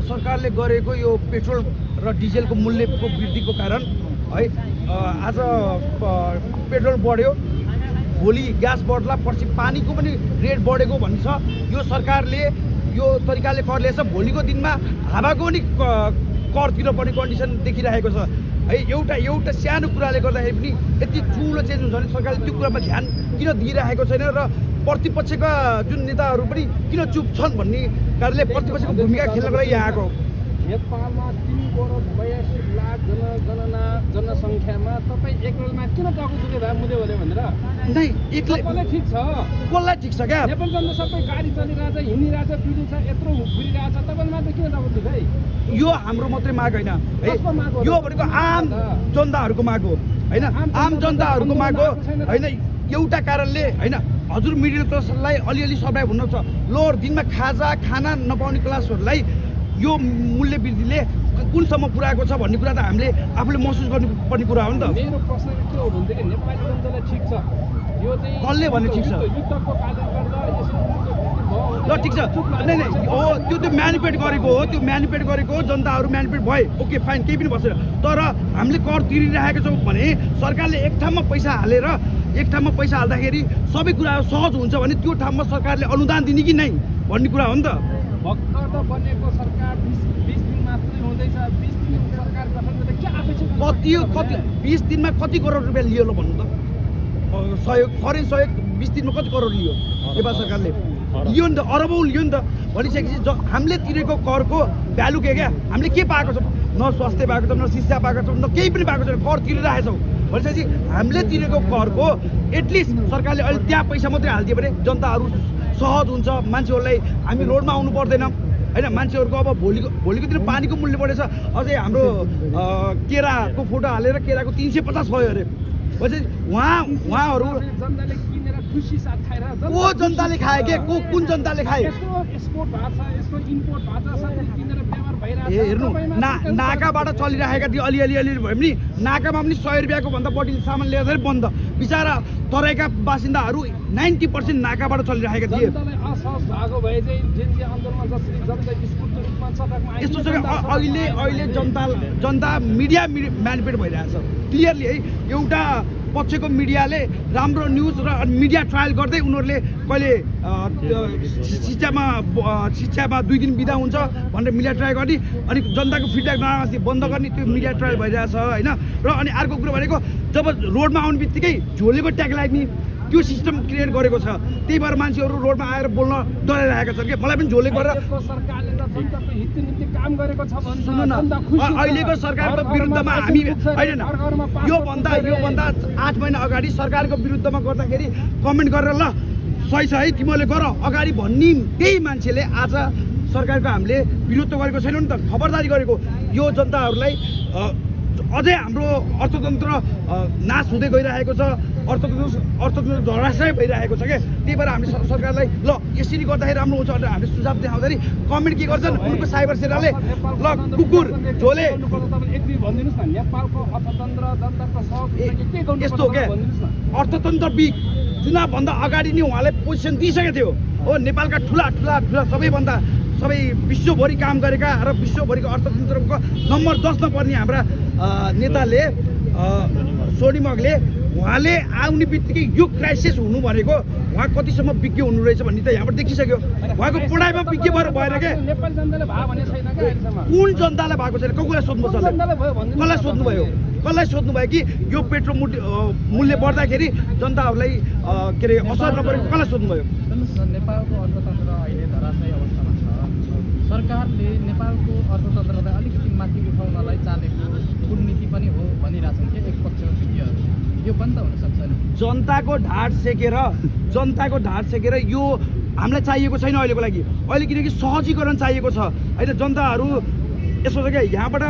सरकारले गरेको यो पेट्रोल र डिजेलको मूल्यको वृद्धिको कारण है आज पेट्रोल बढ्यो, भोलि ग्यास बढ्ला, पछि पानीको पनि रेट बढेको भन्ने छ। यो सरकारले यो तरिकाले कर लिएछ, भोलिको दिनमा हावाको पनि कर तिर्नुपर्ने कन्डिसन देखिरहेको छ है। एउटा सानो कुराले गर्दाखेरि पनि यति ठुलो चेन्ज हुन्छ भने सरकारले त्यो कुरामा ध्यान किन दिइरहेको छैन र प्रतिपक्षका जुन नेताहरू पनि किन चुप छन् भन्ने कारणले प्रतिपक्षको भूमिका खेल्नको लागि यहाँ आएको। नेपालमा 3 करोड 82 लाख जनसङ्ख्यामा तपाईँ एकलमा किन टाउको दुखे भए मुदे होले भनेर नै एक्लै सबैलाई ठिक छ, कसलाई ठिक छ क्या? नेपाल जनता सबै गाडी चलिरहेछ, हिँडिरहेछ, पिँढी छ, यत्रो घुरिरहेछ, तपाईँले मात्र किन टाउको दुखे? यो हाम्रो मात्रै माग होइन है, यो भनेको आम जनताहरूको माग हो होइन, आम जनताहरूको माग हो होइन। एउटा कारणले होइन, हजुर मिडल क्लासलाई अलिअलि सर्भाइभ हुन छ, लोअर दिनमा खाना नपाउने क्लासहरूलाई यो मूल्य वृद्धिले कुनसम्म पुऱ्याएको छ भन्ने कुरा त हामीले आफूले महसुस गर्नुपर्ने कुरा हो नि त। मेरो प्रश्न के हो भनेदेखि नेपाली जनतालाई ठिक छ, यो चाहिँ कसले भने ठिक छ? युद्धको कारणले गर्दा ल ठिक छ, नै हो त्यो म्यानिपुलेट गरेको हो, त्यो म्यानिपुलेट गरेको हो, जनताहरू म्यानिपुलेट भए ओके फाइन, केही पनि भएन। तर हामीले कर तिरिरहेको छौँ भने सरकारले एक ठाउँमा पैसा हालेर एक ठाउँमा पैसा हाल्दाखेरि सबै कुरा सहज हुन्छ भने त्यो ठाउँमा सरकारले अनुदान दिने कि नै भन्ने कुरा हो नि त। भर्खर त बनेको सरकार 20 दिन मात्रै हुँदैछ, 20 दिन सरकार गठन गर्दा के अपेक्षा? कति 20 दिनमा कति करोड रुपियाँ लियो ल भन्नु त? सहयोग, फरेन सहयोग 20 दिनमा कति करोड लियो नेपाल सरकारले? लियो नि त, अरबौँ लियो नि त। भनिसकेपछि हामीले तिरेको करको भ्यालु के क्या? हामीले के पाएको छौँ? न स्वास्थ्य पाएको छौँ, न शिक्षा पाएको छौँ, न केही पनि पाएको छैन, कर तिरिरहेको छौँ। भनिसकेपछि हामीले तिरेको करको एटलिस्ट सरकारले अहिले त्यहाँ पैसा मात्रै हालिदियो भने जनताहरू सहज हुन्छ, मान्छेहरूलाई हामी रोडमा आउनु पर्दैन होइन। मान्छेहरूको अब भोलिको दिन पानीको मूल्य बढेछ, अझै हाम्रो केराको फोटो हालेर केराको 350 भयो अरे। भनेपछि उहाँहरू जनताले किनेर खुसी साथ खाएर को जनताले खाए के? कुन जनताले खाए? एक्सपोर्ट भएको छ, यसको इम्पोर्ट भएको छ, सबैले किनेर व्यवहार भइरहेको छ। हेर्नु नाकाबाट चलिरहेका थियो अलि भए पनि नाकामा पनि 100 रुपियाँको भन्दा बढी सामान ल्याएर बन्द। बिचरा तराईका बासिन्दाहरू 90% नाकाबाट चलिरहेका थिए। जनतालाई असहज भएको भए चाहिँ जेनजी आन्दोलनमा जसरी जनता विस्फोटको रूपमा सडकमा यस्तो छ कि अहिले जनता मिडिया म्यानिपुलेट भइरहेछ क्लियरली है। एउटा पक्षको मिडियाले राम्रो न्युज र मिडिया ट्रायल गर्दै उनीहरूले कहिले शिक्षामा 2 दिन बिदा हुन्छ भनेर मिडिया ट्रायल गर्ने, अनि जनताको फिडब्याक नआएपछि बन्द गर्ने, त्यो मिडिया ट्रायल भइरहेछ होइन। र अनि अर्को कुरो भनेको जब रोडमा आउने बित्तिकै झोलेको ट्याग लाग्ने त्यो सिस्टम क्रिएट गरेको छ, त्यही भएर मान्छेहरू रोडमा आएर बोल्न डराइरहेका छन् कि मलाई पनि झोले गरेर। सरकारले त जनताको हितको निम्ति काम गरेको छ भन्छ। सुन्नु न, अहिलेको सरकारको विरुद्धमा हामी होइन, योभन्दा 8 महिना अगाडि सरकारको विरुद्धमा गर्दाखेरि कमेन्ट गरेर ल सही छ है तिमीहरूले गर अगाडि भन्ने त्यही मान्छेले आज सरकारको हामीले विरोध गरेको छैनौँ नि त, खबरदारी गरेको। यो जनताहरूलाई अझै हाम्रो अर्थतन्त्र नाश हुँदै गइरहेको छ, अर्थतन्त्र धराशय भइरहेको छ क्या। त्यही भएर हामी सरकारलाई ल यसरी गर्दाखेरि राम्रो हुन्छ भनेर हामीले सुझाव देखाउँदाखेरि कमेन्ट के गर्छन् उनको साइबर सेनाले, ल कुकुर झोले नेपालको अर्थतन्त्र जनताको सहयोग यस्तो हो क्या। अर्थतन्त्र विक चुनावभन्दा अगाडि नै उहाँले पोजिसन दिइसकेको थियो हो। नेपालका ठुला सबै विश्वभरि काम गरेका र विश्वभरिको अर्थतन्त्रको नम्बर 10 मा पर्ने हाम्रा नेताले सोनी मगले उहाँले आउने बित्तिकै यो क्राइसिस हुनु भनेको उहाँ कतिसम्म विज्ञ हुनु रहेछ भन्ने त यहाँबाट देखिसक्यो। उहाँको पढाइमा विज्ञ भएर के नेपाली जनताले भए भने छैन क्या अहिलेसम्म। कुन जनतालाई भएको छैन? कसलाई सोध्नुभयो? कसलाई सोध्नुभयो कि यो पेट्रोल मूल्य बढ्दाखेरि जनताहरूलाई के अरे असर नपरेको कसलाई सोध्नुभयो? नेपालको अर्थतन्त्र अहिले धराशयी अवस्थामा छ। सरकारले नेपालको अर्थतन्त्रलाई अलिकति माथि उठाउनलाई चालेको कूटनीति पनि हो भनिरहेछन् कि एक पक्षको विज्ञहरू, यो पनि त हुनसक्छ नि। जनताको ढाड सेकेर यो हामीलाई चाहिएको छैन अहिलेको लागि। अहिले किनकि सहजीकरण चाहिएको छ होइन। जनताहरू यसो छ क्या यहाँबाट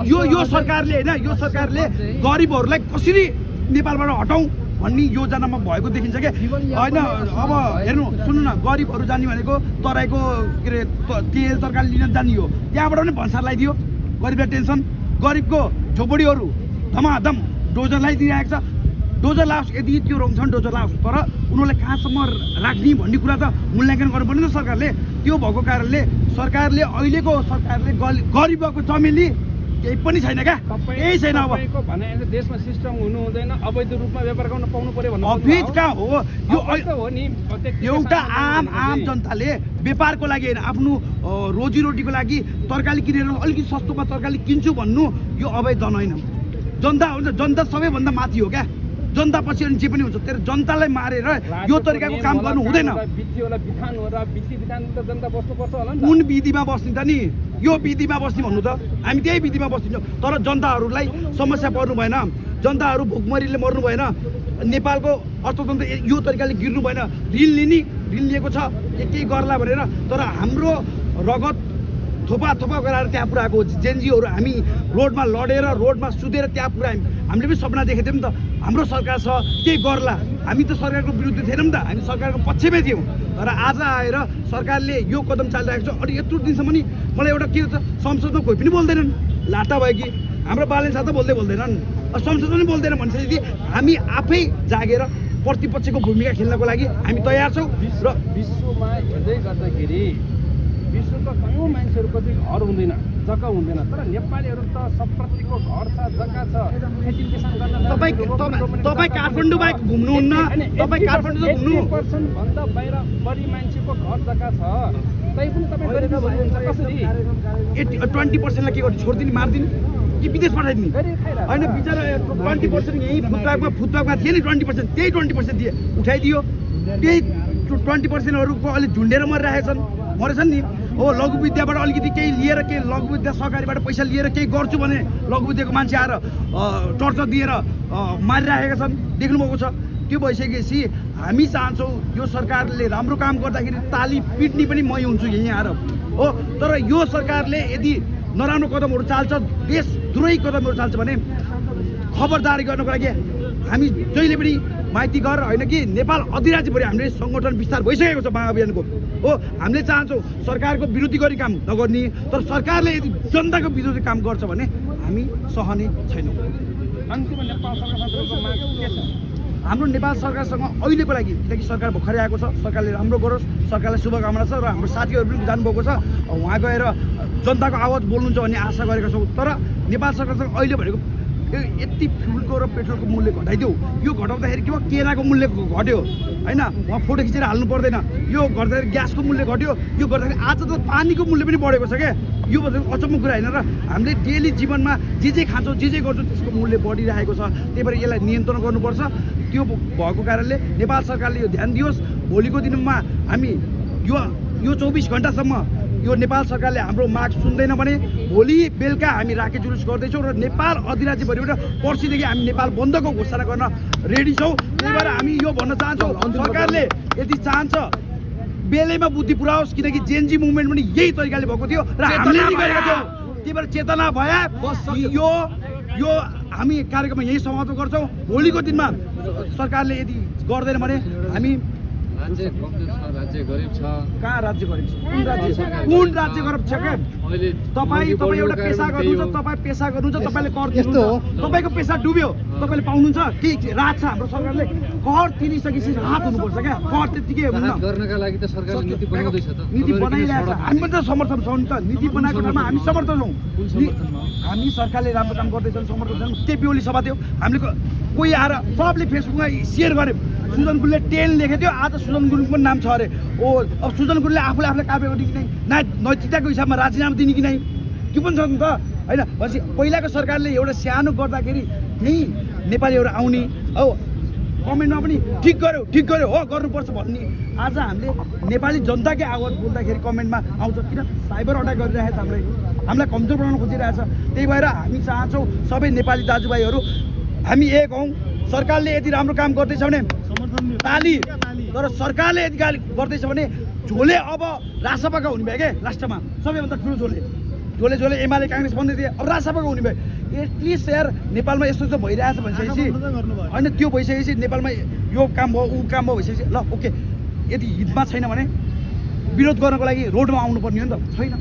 यो सरकारले होइन, यो सरकारले गरिबहरूलाई कसरी नेपालबाट हटाउँ भन्ने योजनामा भएको देखिन्छ क्या होइन। अब हेर्नु सुन्नु न, गरिबहरू जाने भनेको तराईको के अरे तेल तरकारी लिन जाने हो, त्यहाँबाट पनि भन्सार लगाइदियो, गरिबलाई टेन्सन। गरिबको झोपडीहरू धमाधम डोजर लगाइदिइरहेको छ। डोजर लाओस्, यदि त्यो रङ छ भने डोजर लाओस्, तर उनीहरूलाई कहाँसम्म राख्ने भन्ने कुरा त मूल्याङ्कन गर्नुपर्ने नि त सरकारले। त्यो भएको कारणले सरकारले अहिलेको सरकारले गरिबको चमेली केही पनि छैन क्या, केही छैन। अब तपाईँको भने देशमा सिस्टम हुनु हुँदैन, अवैध रूपमा व्यापार गर्न पाउनु पर्यो भन्नु अवैध कहाँ हो यो? हो नि, एउटा आम जनताले व्यापारको लागि होइन, आफ्नो रोजीरोटीको लागि तरकारी किनेर अलिकति सस्तोमा तरकारी किन्छु भन्नु यो अवैध धन होइन। जनता हुन्छ, जनता सबैभन्दा माथि हो क्या। जनता पछि अनि जे पनि हुन्छ, तर जनतालाई मारेर यो तरिकाको काम गर्नु हुँदैन। कुन विधिमा बस्ने त नि? यो विधिमा बस्ने भन्नु त, हामी त्यही विधिमा बस्दिन्छौँ। तर जनताहरूलाई समस्या पर्नु भएन, जनताहरू भोकमरीले मर्नु भएन, नेपालको अर्थतन्त्र यो तरिकाले गिर्नु भएन। ऋण लिएको छ केही गर्ला भनेर, तर हाम्रो रगत थोपा गराएर त्यहाँ पुऱ्याएको जेएनजीहरू हामी रोडमा लडेर रोडमा सुतेर त्यहाँ पुऱ्यायौँ। हामीले पनि सपना देखेको थियौँ नि त, हाम्रो सरकार छ केही गर्ला। हामी त सरकारको विरुद्ध थिएनौँ नि त, हामी सरकारको पक्षमै थियौँ। तर आज आएर सरकारले यो कदम चालिरहेको छ। अनि यत्रो दिनसम्म नि मलाई एउटा के छ, संसदमा कोही पनि बोल्दैनन्, लाटा भयो कि हाम्रो बालन साथ बोल्दैनन्, संसदमा पनि बोल्दैन भनेपछि हामी आफै जागेर प्रतिपक्षको भूमिका खेल्नको लागि हामी तयार छौँ। र विश्वमा हेर्दै गर्दाखेरि विश्वका कयौँ मान्छेहरूको चाहिँ घर हुँदैन, जग्गा हुँदैन, तर नेपालीहरू त सबप्रतिको घर छ, जग्गा छ, खेती किसान गर्न। तपाईँ काठमाडौँ बाहेक घुम्नुहुन्न, तपाईँ काठमाडौँ घुम्नु 80% भन्दा बाहिर बढी मान्छेको घर जग्गा छ, तैपनि तपाईँ गरिब भन्नुहुन्छ कसरी? 20%लाई के गर्नु, छोडिदिने, मारिदिने कि विदेश पठाइदिने? होइन, बिचरा 20% यहीँ फुटपाथमा थिए नि 20%, त्यही 20% थिए, उठाइदियो। त्यही 20%हरूको अलि झुन्डेर मरेछन् नि। हो, लघुविद्याबाट अलिकति केही लिएर, केही लघुविद्या सहकारीबाट पैसा लिएर केही गर्छु भने लघुविद्याको मान्छे आएर टर्चर दिएर मारिरहेका छन्, देख्नुभएको छ। त्यो भइसकेपछि हामी चाहन्छौँ यो सरकारले राम्रो काम गर्दाखेरि ताली पिट्ने पनि मै हुन्छु यहीँ आएर हो। तर यो सरकारले यदि नराम्रो कदमहरू चाल्छ, देशद्रोही कदमहरू चाल्छ भने खबरदारी गर्नको लागि हामी जहिले पनि माइती घर होइन कि नेपाल अधिराज्यभरि हामीले सङ्गठन विस्तार भइसकेको छ महाअभियानको हो। हामीले चाहन्छौँ सरकारको विरोधी गरी काम नगर्ने, तर सरकारले यदि जनताको विरोधी काम गर्छ भने हामी सहने छैनौँ। अन्तिममा नेपाल सरकारको माग के छ? हाम्रो नेपाल सरकारसँग अहिलेको लागि, किनकि सरकार भर्खरै आएको छ, सरकारले राम्रो गरोस्, सरकारलाई शुभकामना छ। र हाम्रो साथीहरू पनि जानुभएको छ, उहाँ गएर जनताको आवाज बोल्नुहुन्छ भन्ने आशा गरेका छौँ। तर नेपाल सरकारसँग अहिले भनेको यति फ्युलको र पेट्रोलको मूल्य घटाइदियो, यो घटाउँदाखेरि के भयो, केराको मूल्य घट्यो होइन, उहाँ फोटो खिचेर हाल्नु पर्दैन। यो गर्दाखेरि ग्यासको मूल्य घट्यो, यो गर्दाखेरि आज त पानीको मूल्य पनि बढेको छ क्या। यो भनेको अचम्म कुरा होइन र हामीले डेली जीवनमा जे खान्छौँ, जे गर्छौँ त्यसको मूल्य बढिरहेको छ। त्यही भएर यसलाई नियन्त्रण गर्नुपर्छ। त्यो भएको कारणले नेपाल सरकारले यो ध्यान दियोस्। भोलिको दिनमा हामी यो 24 घन्टासम्म यो नेपाल सरकारले हाम्रो माग सुन्दैन भने भोलि बेलुका हामी राखे जुलुस गर्दैछौँ र नेपाल अधिराज्यभरिबाट पर्सिदेखि हामी नेपाल बन्दको घोषणा गर्न रेडी छौँ। त्यही भएर हामी यो भन्न चाहन्छौँ, सरकारले यदि चाहन्छ बेलैमा बुद्धि पुऱ्याओस्, किनकि जेएनजी मुभमेन्ट पनि यही तरिकाले भएको थियो र हामीले गरेका थियौँ। त्यही भएर चेतना भए यो हामी कार्यक्रम यही समाप्त गर्छौँ। भोलिको दिनमा सरकारले यदि गर्दैन भने हामी राज्य कमजोर छ, राज्य गरिब छ। कहाँ राज्य गरिब छ? कुन राज्य गरिब छ क्या? तपाईँ एउटा पेसा गर्नुहुन्छ, तपाईँ पेसा गर्नुहुन्छ, तपाईँले कर दिनुहुन्छ, तपाईँको पेसा डुब्यो, तपाईँले पाउनुहुन्छ के राहत छ? हाम्रो सरकारले कर तिरिसकेपछि राहत हुनुपर्छ क्या, कर त्यत्तिकै हुन्न। गर्नका लागि त सरकारले नीति बनाउँदैछ त, नीति बनाइरहेको छ, हामी पनि त समर्थन छौँ नि त। नीति बनाएको ठाउँमा हामी समर्थन छौँ। हामी सरकारले राम्रो काम गर्दैछौँ, समर्थन छौँ। केपी ओली सभा थियो, हामीले कोही आएर सबले फेसबुकमा सेयर गर्यो, सुजन गुरुङले 10 लेखेको थियो, आज सुजन गुरुङ पनि नाम छ अरे। ओ अब सुजन गुरुङले आफूले कार्य गर्ने कि नै, नैतिकताको हिसाबमा राजीनामा दिने कि नै, त्यो पनि छ नि त होइन। भनेपछि पहिलाको सरकारले एउटा सानो गर्दाखेरि यहीँ नेपालीहरू आउने हो, कमेन्टमा पनि ठिक गर्यो हो, गर्नुपर्छ भन्ने। आज हामीले नेपाली जनताकै आवाज बोल्दाखेरि कमेन्टमा आउँछ, किन साइबर अट्याक गरिरहेको छ, हामीलाई कमजोर बनाउन खोजिरहेछ। त्यही भएर हामी चाहन्छौँ सबै नेपाली दाजुभाइहरू हामी एक हौँ। सरकारले यदि राम्रो काम गर्दैछ भने ताली, तर सरकारले यदि गाली गर्दैछ भने झोले अब रासपाका हुने भयो क्या। लास्टमा सबैभन्दा ठुलो झोले एमाले काङ्ग्रेस भन्दै थिए, अब रासपाका हुने भयो। एटलिस्ट यार नेपालमा यस्तो भइरहेछ भनिसकेपछि होइन, त्यो भइसकेपछि नेपालमा यो काम भयो ऊ काम भयो भइसकेपछि ल ओके, यदि हितमा छैन भने विरोध गर्नको लागि रोडमा आउनुपर्ने हो नि त, छैन।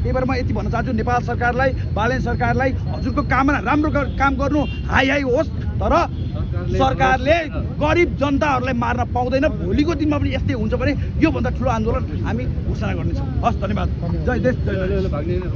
त्यही भएर म यति भन्न चाहन्छु नेपाल सरकारलाई, बालेन सरकारलाई, हजुरको काममा राम्रो काम गर्नु हाई होस्, तर सरकारले गरिब जनताहरूलाई मार्न पाउँदैन। भोलिको दिनमा पनि यस्तै हुन्छ भने योभन्दा ठुलो आन्दोलन हामी घोषणा गर्नेछौँ। हस्, धन्यवाद। जय देश जय